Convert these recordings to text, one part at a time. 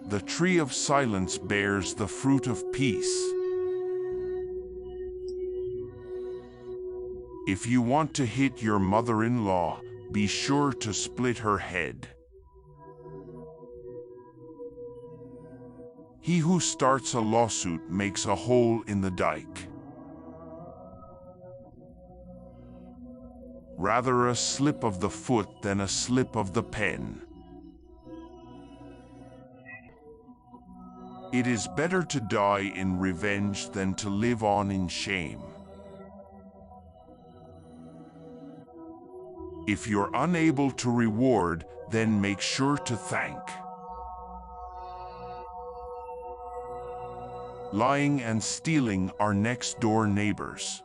The tree of silence bears the fruit of peace. If you want to hit your mother-in-law, be sure to split her head. He who starts a lawsuit makes a hole in the dike. Rather a slip of the foot than a slip of the pen. It is better to die in revenge than to live on in shame. If you're unable to reward, then make sure to thank. Lying and stealing are next-door neighbors.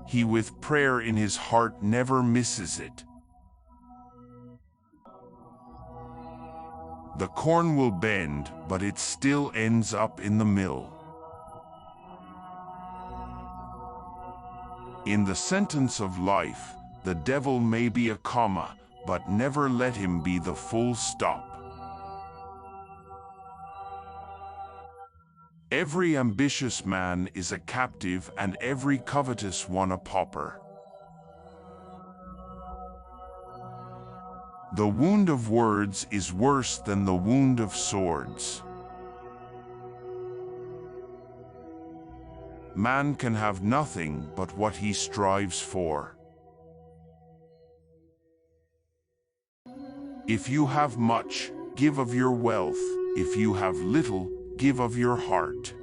He with prayer in his heart never misses it. The corn will bend, but it still ends up in the mill. In the sentence of life, the devil may be a comma, but never let him be the full stop. Every ambitious man is a captive, and every covetous one a pauper. The wound of words is worse than the wound of swords. Man can have nothing but what he strives for. If you have much, give of your wealth. If you have little, give of your heart.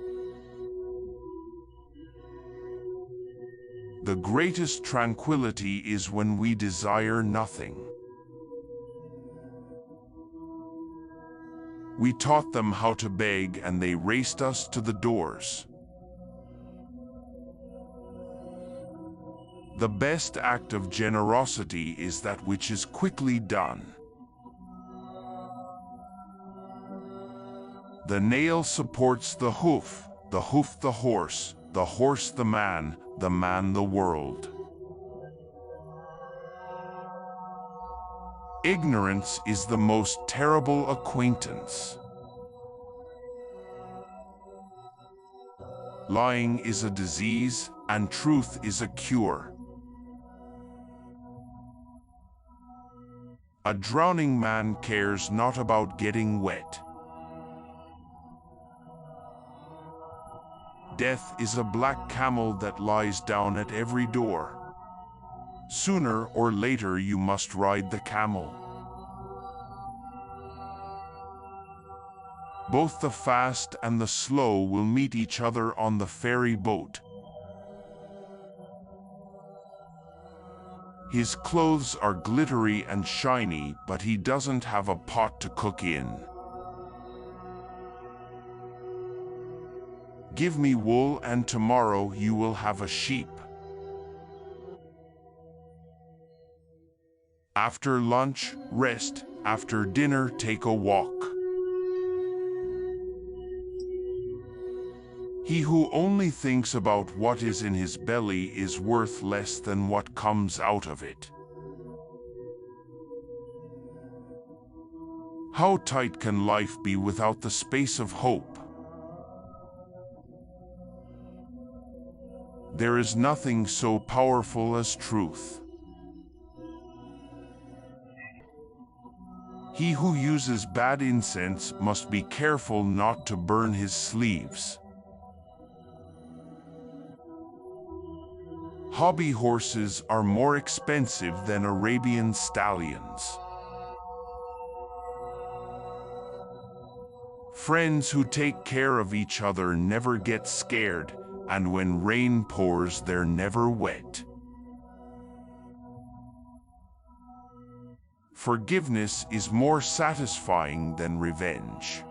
The greatest tranquility is when we desire nothing. We taught them how to beg, and they raced us to the doors. The best act of generosity is that which is quickly done. The nail supports the hoof the horse the man the world. Ignorance is the most terrible acquaintance. Lying is a disease, and truth is a cure. A drowning man cares not about getting wet. Death is a black camel that lies down at every door. Sooner or later you must ride the camel. Both the fast and the slow will meet each other on the ferry boat. His clothes are glittery and shiny, but he doesn't have a pot to cook in. Give me wool, and tomorrow you will have a sheep. After lunch, rest. After dinner, take a walk. He who only thinks about what is in his belly is worth less than what comes out of it. How tight can life be without the space of hope? There is nothing so powerful as truth. He who uses bad incense must be careful not to burn his sleeves. Hobby horses are more expensive than Arabian stallions. Friends who take care of each other never get scared, and when rain pours, they're never wet. Forgiveness is more satisfying than revenge.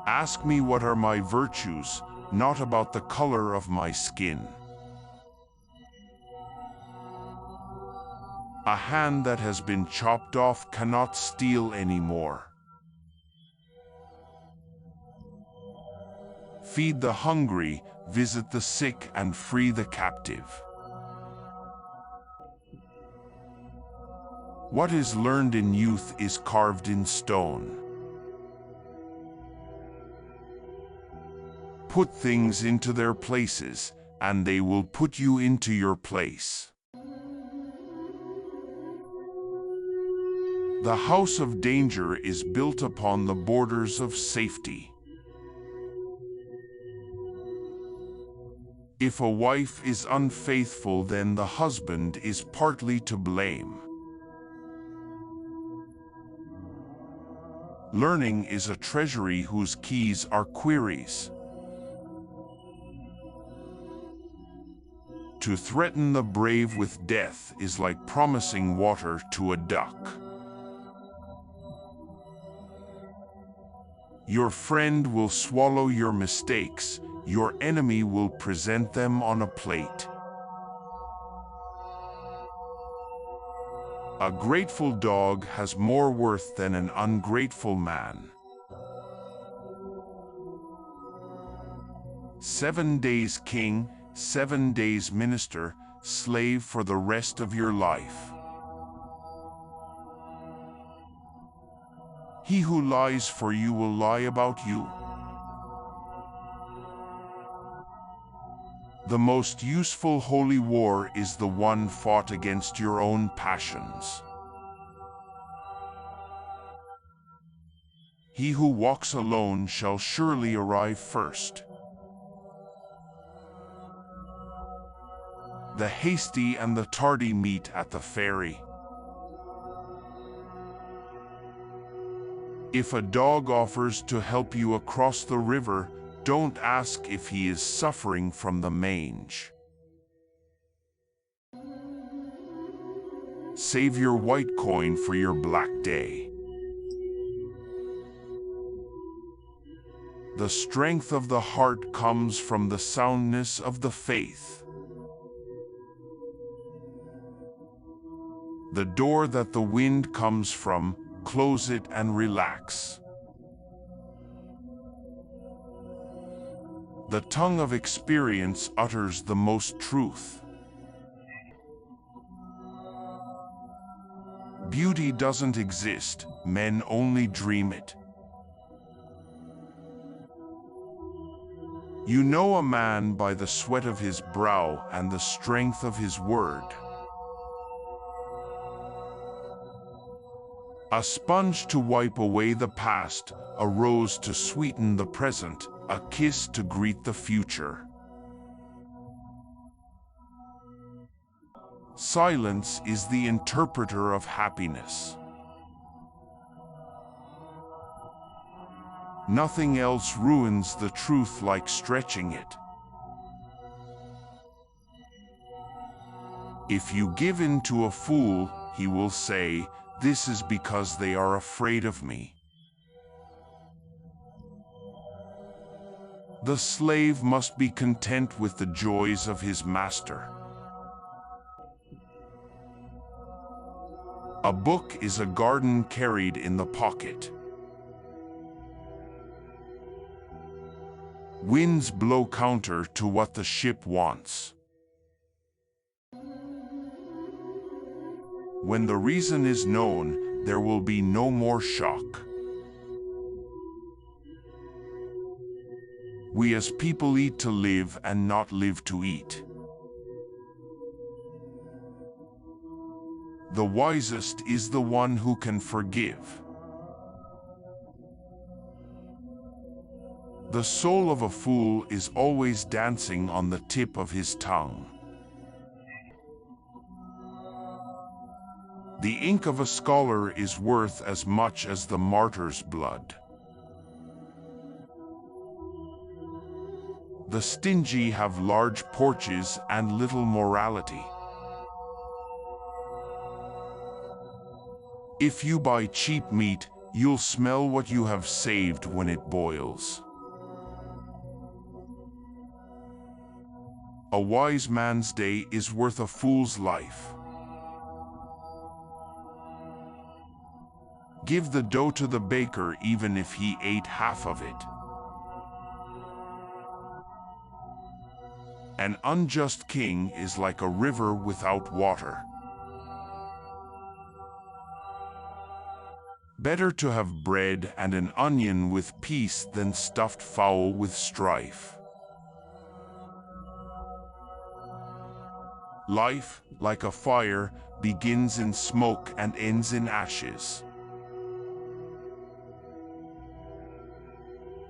Ask me what are my virtues, not about the color of my skin. A hand that has been chopped off cannot steal anymore. Feed the hungry, visit the sick, and free the captive. What is learned in youth is carved in stone. Put things into their places, and they will put you into your place. The house of danger is built upon the borders of safety. If a wife is unfaithful, then the husband is partly to blame. Learning is a treasury whose keys are queries. To threaten the brave with death is like promising water to a duck. Your friend will swallow your mistakes, your enemy will present them on a plate. A grateful dog has more worth than an ungrateful man. 7 days king, 7 days minister, slave for the rest of your life. He who lies for you will lie about you. The most useful holy war is the one fought against your own passions. He who walks alone shall surely arrive first. The hasty and the tardy meet at the ferry. If a dog offers to help you across the river, don't ask if he is suffering from the mange. Save your white coin for your black day. The strength of the heart comes from the soundness of the faith. The door that the wind comes from, close it and relax. The tongue of experience utters the most truth. Beauty doesn't exist, men only dream it. You know a man by the sweat of his brow and the strength of his word. A sponge to wipe away the past, a rose to sweeten the present, a kiss to greet the future. Silence is the interpreter of happiness. Nothing else ruins the truth like stretching it. If you give in to a fool, he will say, "This is because they are afraid of me." The slave must be content with the joys of his master. A book is a garden carried in the pocket. Winds blow counter to what the ship wants. When the reason is known, there will be no more shock. We as people eat to live and not live to eat. The wisest is the one who can forgive. The soul of a fool is always dancing on the tip of his tongue. The ink of a scholar is worth as much as the martyr's blood. The stingy have large porches and little morality. If you buy cheap meat, you'll smell what you have saved when it boils. A wise man's day is worth a fool's life. Give the dough to the baker even if he ate half of it. An unjust king is like a river without water. Better to have bread and an onion with peace than stuffed fowl with strife. Life, like a fire, begins in smoke and ends in ashes.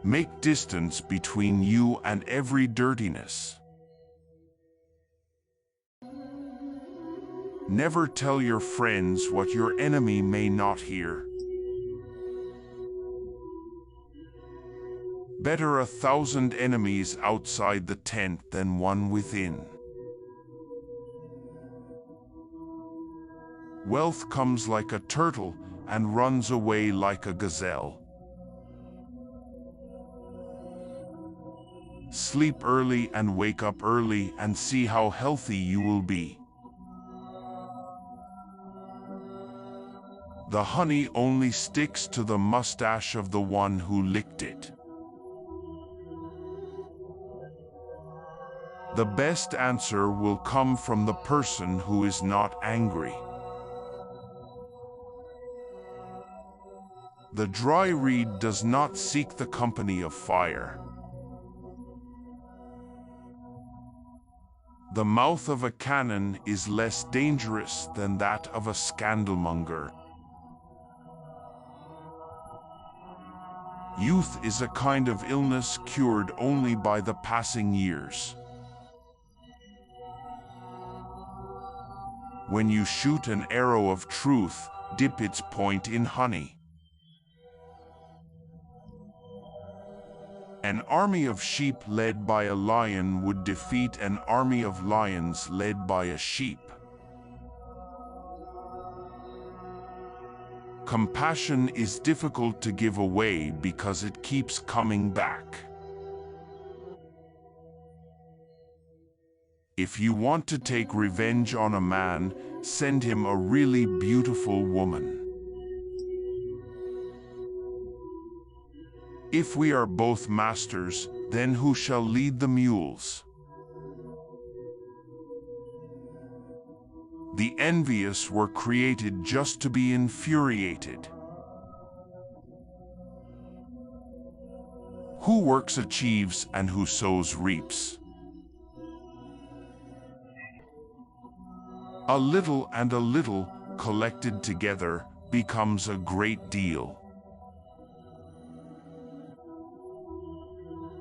Make distance between you and every dirtiness. Never tell your friends what your enemy may not hear. Better 1,000 enemies outside the tent than one within. Wealth comes like a turtle and runs away like a gazelle. Sleep early and wake up early and see how healthy you will be. The honey only sticks to the mustache of the one who licked it. The best answer will come from the person who is not angry. The dry reed does not seek the company of fire. The mouth of a cannon is less dangerous than that of a scandalmonger. Youth is a kind of illness cured only by the passing years. When you shoot an arrow of truth, dip its point in honey. An army of sheep led by a lion would defeat an army of lions led by a sheep. Compassion is difficult to give away because it keeps coming back. If you want to take revenge on a man, send him a really beautiful woman. If we are both masters, then who shall lead the mules? The envious were created just to be infuriated. Who works achieves, and who sows reaps. A little and a little, collected together, becomes a great deal.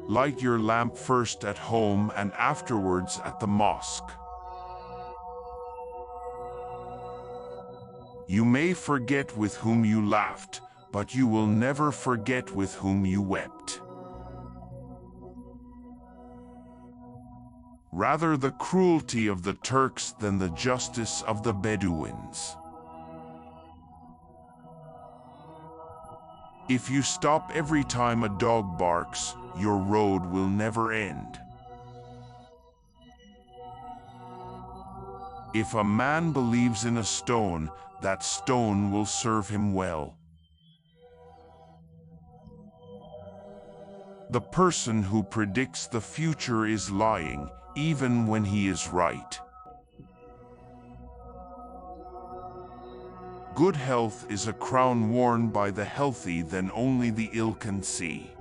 Light your lamp first at home and afterwards at the mosque. You may forget with whom you laughed, but you will never forget with whom you wept. Rather the cruelty of the Turks than the justice of the Bedouins. If you stop every time a dog barks, your road will never end. If a man believes in a stone, that stone will serve him well. The person who predicts the future is lying, even when he is right. Good health is a crown worn by the healthy that only the ill can see.